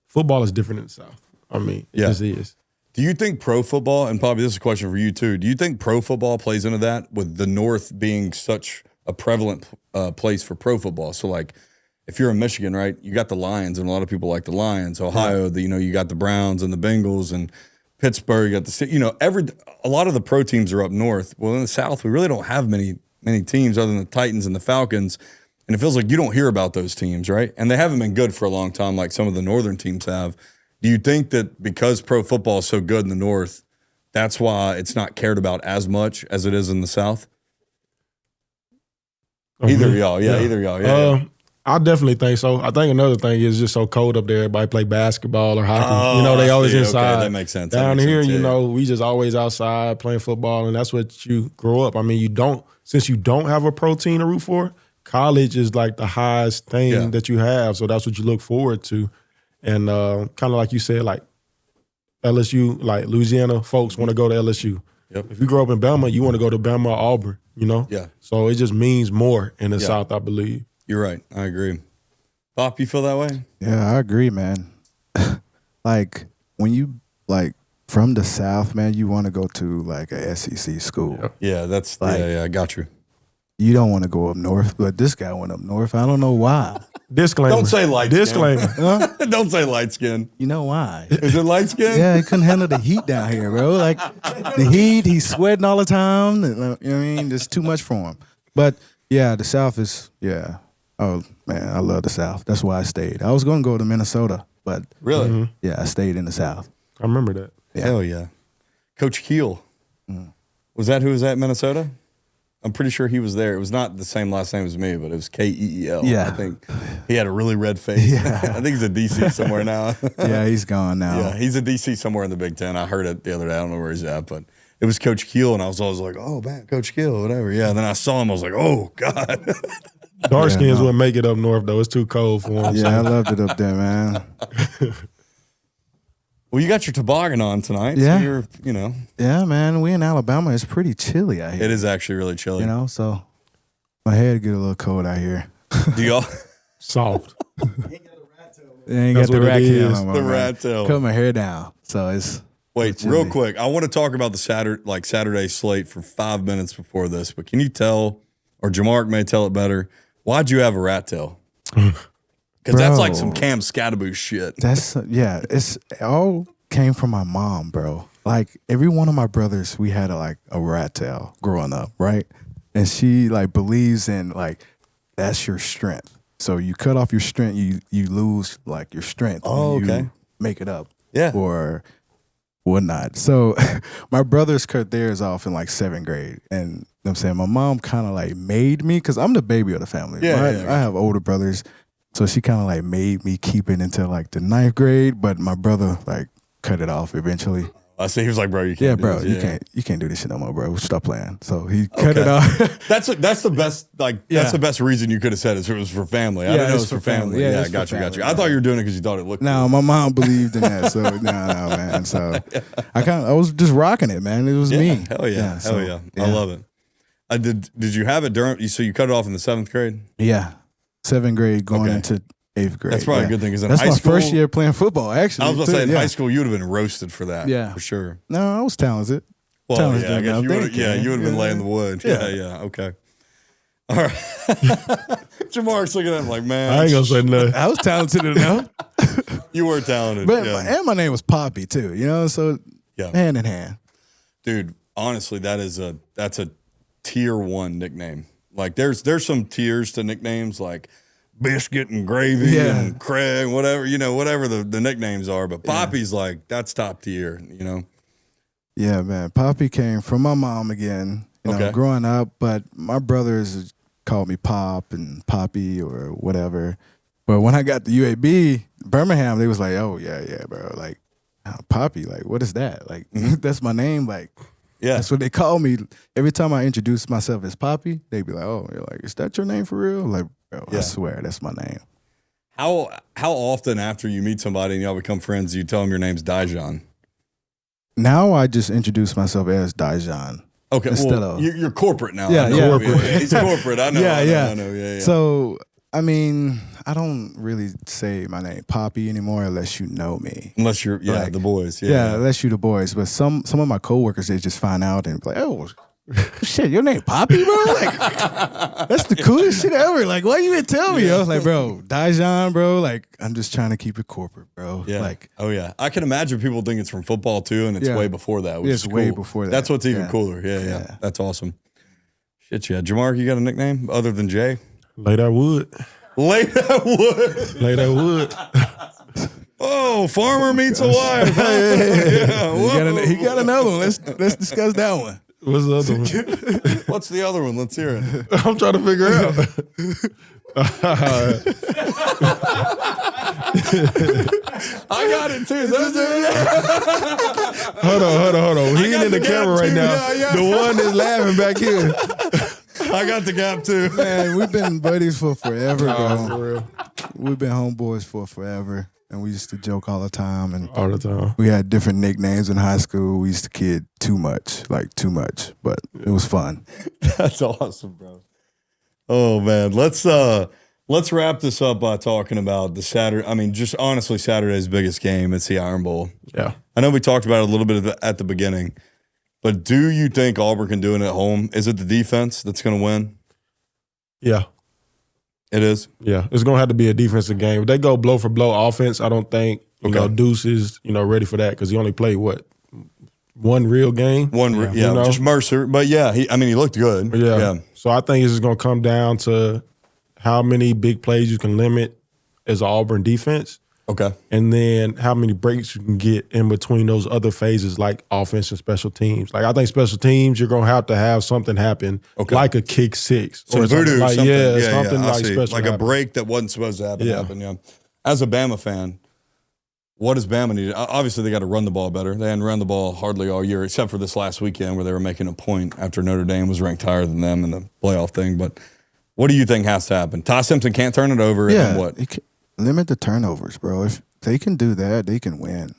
football is different in the South. I mean, it just is. Do you think pro football, and probably this is a question for you too, do you think pro football plays into that with the North being such a prevalent place for pro football? So like if you're in Michigan, right, you got the Lions, and a lot of people like the Lions. Ohio, you got the Browns and the Bengals, and Pittsburgh, you got the, a lot of the pro teams are up north. Well, in the South, we really don't have many teams other than the Titans and the Falcons. And it feels like you don't hear about those teams, right? And they haven't been good for a long time like some of the northern teams have. Do you think that because pro football is so good in the North, that's why it's not cared about as much as it is in the South? Either of y'all. Yeah. I definitely think so. I think another thing is just so cold up there. Everybody play basketball or hockey. They always inside. Okay, that makes sense. Down here, we just always outside playing football, and that's what you grow up. I mean, since you don't have a pro team to root for, college is like the highest thing that you have. So that's what you look forward to. And kind of like you said, like LSU, like Louisiana folks want to go to LSU. Yep. If you grow up in Bama, you want to go to Bama or Auburn, Yeah. So it just means more in the South, I believe. You're right. I agree. Bob, you feel that way? Yeah, I agree, man. Like when you from the South, man, you want to go to like a SEC school. Yep. Yeah, that's Like- I got you. You don't want to go up north, but this guy went up north. I don't know why. Disclaimer. Don't say light Disclaimer. Huh? Don't say light skin. You know why? Is it light skin? Yeah, he couldn't handle the heat down here, bro. Like the heat, he's sweating all the time. You know what I mean? There's too much for him. But yeah, the South is, oh man, I love the South. That's why I stayed. I was going to go to Minnesota, but Really? yeah, I stayed in the South. I remember that. Yeah. Hell yeah. Coach Kiel. Was that who was at Minnesota? I'm pretty sure he was there. It was not the same last name as me, but it was Keel. Yeah. I think he had a really red face. Yeah. I think he's a DC somewhere now. Yeah, he's gone now. Yeah, he's a DC somewhere in the Big Ten. I heard it the other day. I don't know where he's at, but it was Coach Kiel, and I was always like, oh, man, Coach Kiel, whatever. Yeah, and then I saw him. I was like, oh, God. Dark skins wouldn't make it up north, though. It's too cold for them. Yeah, I loved it up there, man. Well, you got your toboggan on tonight. Yeah. So you're, Yeah, man. We in Alabama. It's pretty chilly out here. it is actually really chilly. So my head get a little cold out here. Do y'all? Soft. They ain't That's got the what it rat tail is. no more, The man. rat tail. Cut my hair down. So it's Wait, chilly. real quick. I want to talk about the Saturday slate for 5 minutes before this, but can you tell, or Jamark may tell it better, why'd you have a rat tail? Because that's like some Cam Scatterbush shit. That's it's all came from my mom, bro. Like every one of my brothers, we had a rat tail growing up, right? And she believes in that's your strength. So you cut off your strength, you lose your strength. Oh, and you okay. make it up. Yeah. Or whatnot. So my brothers cut theirs off in 7th grade. And you know what I'm saying, my mom kind of made me, because I'm the baby of the family. Yeah, right? yeah. I have older brothers. So she kind of made me keep it until the 9th grade, but my brother cut it off eventually. I see. He was like, bro, you can't. Yeah, do bro, this. you can't do this shit no more, bro. Stop playing. So he cut it off. That's the best. That's the best reason you could have said it. It was for family. I didn't know it was for family. Yeah, it's got for you. family, I thought you were doing it because you thought it looked. No, my mom believed in that. So no, man. So I was just rocking it, man. It was cool. me. Hell yeah. so, Hell yeah. I love it. Did you have it during? So you cut it off in the 7th grade? Yeah, 7th grade going Okay. into 8th grade. That's probably a good thing, 'cause in that's high my school- first year playing football. Actually, I was going to say in yeah. high school you would have been roasted for that. Yeah. for sure. No, I was talented. Well, Talented yeah, I guess enough. you would. Thank you, Yeah, man. you would have been Yeah. laying the wood. Yeah. Yeah. Okay. All right. Jamark's looking at him like, man, I ain't going to say nothing. I was talented enough, you were talented. but yeah. and my name was Poppy too. So Yeah. hand in hand. Dude, honestly, that's a tier 1 nickname. There's some tiers to nicknames like Biscuit and Gravy Yeah. and Craig, whatever, whatever the nicknames are. But Poppy's that's top tier, Yeah, man. Poppy came from my mom again. Okay. Growing up, but my brothers called me Pop and Poppy or whatever. But when I got to UAB, Birmingham, they was like, "Oh yeah, bro." Poppy, like, what is that? Like, that's my name. Like, Yeah. that's what they call me. Every time I introduce myself as Poppy, they be like, oh, you're like, is that your name for real? Like, bro, Yeah. I swear, that's my name. How often after you meet somebody and y'all become friends, you tell them your name's Dy'Jonn? Now I just introduce myself as Dijon. Okay, Instead well, of- you're corporate now. Yeah, I know. yeah. Corporate. He's corporate. I know. I know. Yeah. So, I mean, I don't really say my name Poppy anymore unless you know me. Unless you're, Like, the boys. Yeah, unless you the boys. But some of my coworkers, they just find out and be like, oh, shit, your name Poppy, bro? Like, that's the coolest shit ever. Like, why you didn't tell me? I was like, bro, Dijon, bro. Like, I'm just trying to keep it corporate, bro. Yeah. Like, Oh, yeah. I can imagine people think it's from football, too, and it's Yeah. way before that, which It's is way cool. before that. That's what's even Yeah. cooler. Yeah. Yeah. That's awesome. Shit, yeah. Jamar, you got a nickname other than Jay? Lay that wood. Lay that wood. Lay that wood. Oh, farmer meets a wife. Yeah, whoa. he got another one. Let's discuss that one. What's the other one? What's the other one? Let's hear it. I'm trying to figure it out. I got it too. Hold on. He ain't got in the the camera gap right too. now. Yeah. The one that's laughing back here. I got the gap too. Man, we've been buddies for forever, bro. For real. We've been homeboys for forever. And we used to joke all the time. And All the time. we had different nicknames in high school. We used to kid too much. But it was fun. That's awesome, bro. Oh man, let's wrap this up by talking about the Saturday. I mean, just honestly, Saturday's biggest game. It's the Iron Bowl. Yeah. I know we talked about it a little bit at the beginning, but do you think Auburn can do it at home? Is it the defense that's going to win? Yeah. It is. Yeah. It's going to have to be a defensive game. If they go blow for blow offense, I don't think, you know, Deuce is, ready for that because he only played, one real game? Just Mercer. But yeah, he looked good. Yeah. So I think it's just going to come down to how many big plays you can limit as an Auburn defense. Okay. And then how many breaks you can get in between those other phases like offense and special teams. Like I think special teams, you're going to have something happen like a kick six. Some or voodoo, like, something. Something I like see. special. Like a happen. break that wasn't supposed to happen. Yeah. As a Bama fan, what does Bama need? Obviously, they got to run the ball better. They hadn't run the ball hardly all year, except for this last weekend where they were making a point after Notre Dame was ranked higher than them in the playoff thing. But what do you think has to happen? Ty Simpson can't turn it over. Yeah. And what? Limit the turnovers, bro. If they can do that, they can win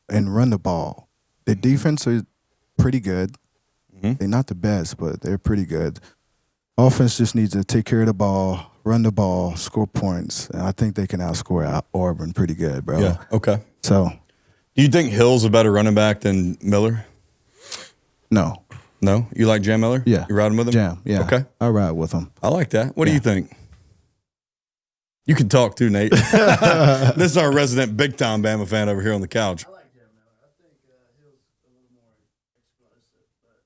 and run the ball. The defense is pretty good. Mm-hmm. They're not the best, but they're pretty good. Offense just needs to take care of the ball, run the ball, score points. And I think they can outscore Auburn pretty good, bro. Yeah. Okay. So, Do you think Hill's a better running back than Miller? no. No? You like Jam Miller? Yeah. You riding with him? Jam, yeah. Okay. I ride with him. I like that. What do you think? You can talk too, Nate. This is our resident big-time Bama fan over here on the couch. I like Jam Miller. I think Hill's a little more explosive, but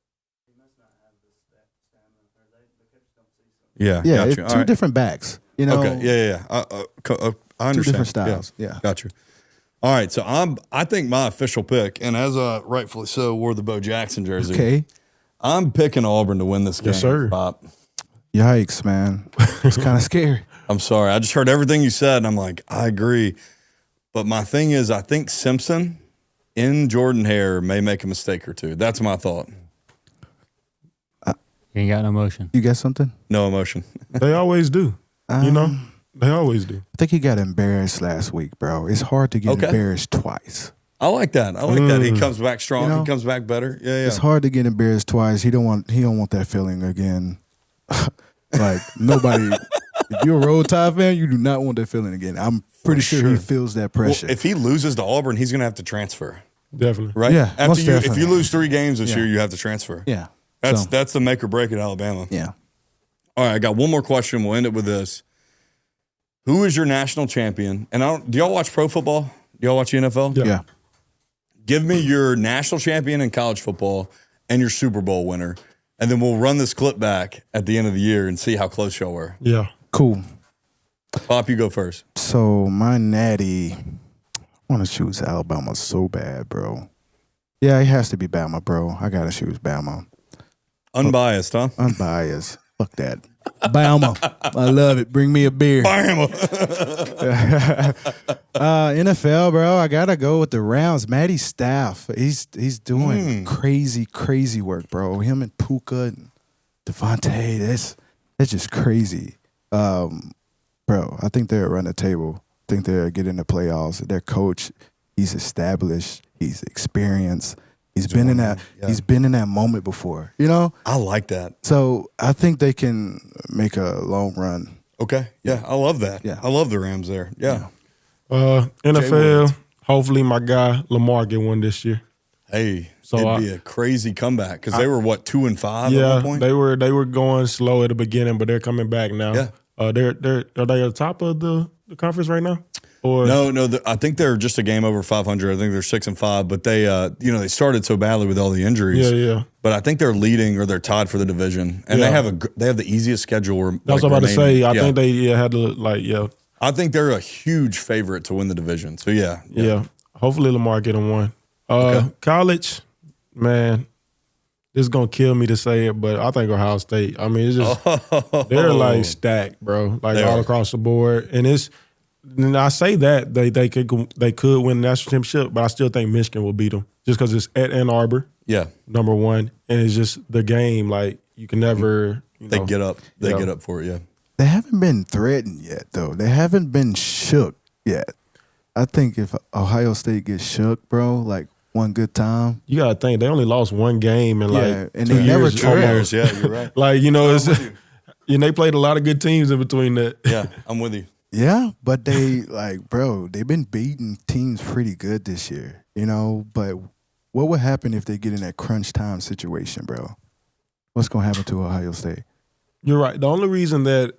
he must not have the stamina. Or the coaches don't see something. Yeah, Yeah, got it's you. two All right. different backs. You know, Okay, yeah. I understand. two different styles. Yeah. Got you. All right, so I think my official pick, and as rightfully so, wore the Bo Jackson jersey. Okay. I'm picking Auburn to win this game. Yes, sir. Pop. Yikes, man. It's kind of scary. I'm sorry. I just heard everything you said, and I'm like, I agree. But my thing is, I think Simpson in Jordan Hare may make a mistake or two. That's my thought. You ain't got no motion. You got something? No emotion. They always do. They always do. I think he got embarrassed last week, bro. It's hard to get embarrassed twice. I like that. He comes back strong. You know, he comes back better. Yeah. It's hard to get embarrassed twice. He don't want that feeling again. Like nobody. If you're a Roll Tide fan, you do not want that feeling again. I'm pretty sure he feels that pressure. Well, if he loses to Auburn, he's going to have to transfer, Definitely. right? Yeah, most If definitely. you lose 3 games this Yeah. year, you have to transfer. yeah. That's the make or break at Alabama. Yeah. All right, I got one more question. We'll end it with this. Who is your national champion? And do y'all watch pro football? Do y'all watch the NFL? Yeah. Give me your national champion in college football and your Super Bowl winner, and then we'll run this clip back at the end of the year and see how close y'all were. Yeah. Cool. Pop, you go first. So my natty, I want to choose Alabama so bad, bro. Yeah, it has to be Bama, bro. I gotta choose Bama. Unbiased, huh? Unbiased. Fuck that. Bama. I love it. Bring me a beer. Bama. NFL, bro. I gotta go with the Rams. Matty Staff. He's doing crazy work, bro. Him and Puka and Devontae. That's just crazy. Bro, I think they'll run the table. I think they'll get in the playoffs. Their coach, he's established. He's experienced. He's been in that. Yeah. He's been in that moment before. You know. I like that. So I think they can make a long run. Okay. Yeah, I love that. Yeah, I love the Rams there. Yeah. NFL. Hopefully, my guy Lamar get one this year. Hey, so it'd be a crazy comeback because they were 2-5 at one point. they were going slow at the beginning, but they're coming back now. Yeah. Are they at the top of the conference right now? Or no. I think they're just a game over 500. I think they're 6-5, but they they started so badly with all the injuries. Yeah. But I think they're leading or they're tied for the division, and they have the easiest schedule. That's what I'm about to say. I think they had to I think they're a huge favorite to win the division. So yeah. Hopefully Lamar get him one. College, man. This is gonna kill me to say it, but I think Ohio State. I mean, it's just they're like stacked, bro. Like all across the board, and I say that they could win the national championship, but I still think Michigan will beat them just because it's at Ann Arbor. Yeah, number one, and it's just the game. Like you can never. They get up. They get up for it. Yeah. They haven't been threatened yet, though. They haven't been shook yet. I think if Ohio State gets shook, bro, like one good time. You gotta think they only lost one game in and they never tried. Yeah, you're right. Like they played a lot of good teams in between that. Yeah, I'm with you. Yeah, but they they've been beating teams pretty good this year, But what would happen if they get in that crunch time situation, bro? What's gonna happen to Ohio State? You're right. The only reason that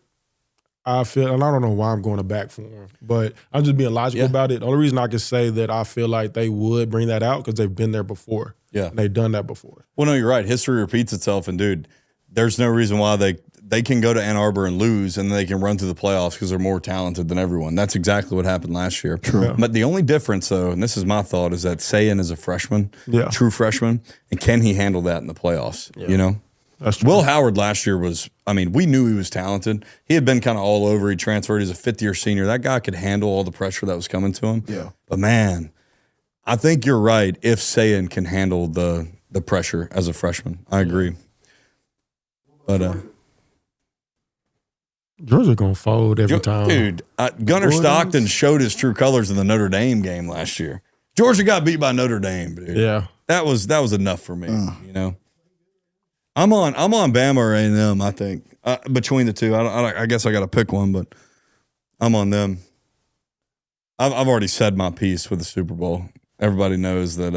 I feel, and I don't know why I'm going to back for them, but I'm just being logical about it. The only reason I can say that I feel like they would bring that out because they've been there before. Yeah. They've done that before. Well, no, you're right. History repeats itself. And, dude, there's no reason why they can go to Ann Arbor and lose and they can run through the playoffs because they're more talented than everyone. That's exactly what happened last year. True. Yeah. But the only difference, though, and this is my thought, is that Sayin is a freshman, true freshman, and can he handle that in the playoffs, That's true. Will Howard last year we knew he was talented. He had been kind of all over. He transferred. He's a fifth-year senior. That guy could handle all the pressure that was coming to him. Yeah. But, man, I think you're right if Sayin can handle the pressure as a freshman. I agree. But Georgia going to fold every time. Dude, Gunnar Stockton showed his true colors in the Notre Dame game last year. Georgia got beat by Notre Dame, dude. Yeah. That was enough for me, I'm on Bama or A&M, I think. Between the two. I guess I got to pick one, but I'm on them. I've already said my piece with the Super Bowl. Everybody knows that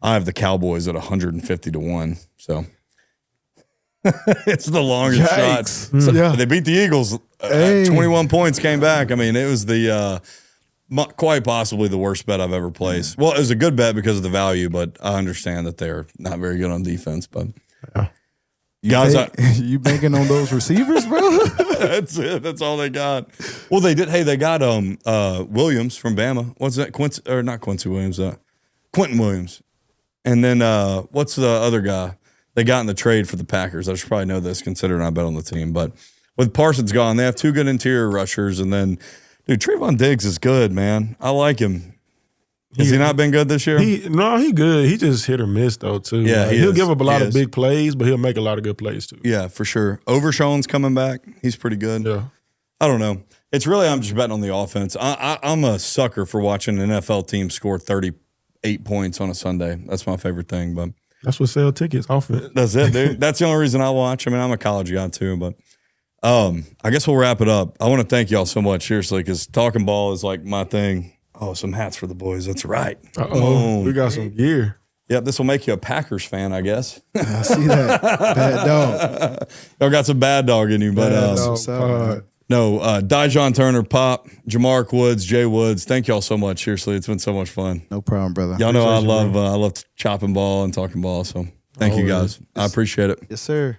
I have the Cowboys at 150-1. So it's the longest shot. So they beat the Eagles. 21 points came back. I mean, it was quite possibly the worst bet I've ever placed. Well, it was a good bet because of the value, but I understand that they're not very good on defense. But guys, you banking on those receivers, bro? That's it. That's all they got. Well, they did. Hey, they got Williams from Bama. What's that? Quincy Williams. Quentin Williams. And then what's the other guy they got in the trade for the Packers? I should probably know this considering I bet on the team. But with Parsons gone, they have two good interior rushers. And then, dude, Trayvon Diggs is good, man. I like him. Has he not been good this year? He good. He just hit or miss, though, too. Yeah, he'll give up a lot of big plays, but he'll make a lot of good plays, too. Yeah, for sure. Overshown's coming back. He's pretty good. Yeah. I don't know. It's really, I'm just betting on the offense. I'm a sucker for watching an NFL team score 38 points on a Sunday. That's my favorite thing. But that's what sell tickets, offense. That's it, dude. That's the only reason I watch. I mean, I'm a college guy, too, but I guess we'll wrap it up. I want to thank y'all so much, seriously, because talking ball is like my thing. Oh, some hats for the boys. That's right. We got some gear. Yep, this will make you a Packers fan, I guess. I see that. Bad dog. Y'all got some bad dog in you, but Dy'Jonn Turner, Pop, Jamark Woods, Jay Woods. Thank y'all so much. Seriously, it's been so much fun. No problem, brother. Y'all know I love chopping ball and talking ball. So thank you guys. I appreciate it. Yes, sir.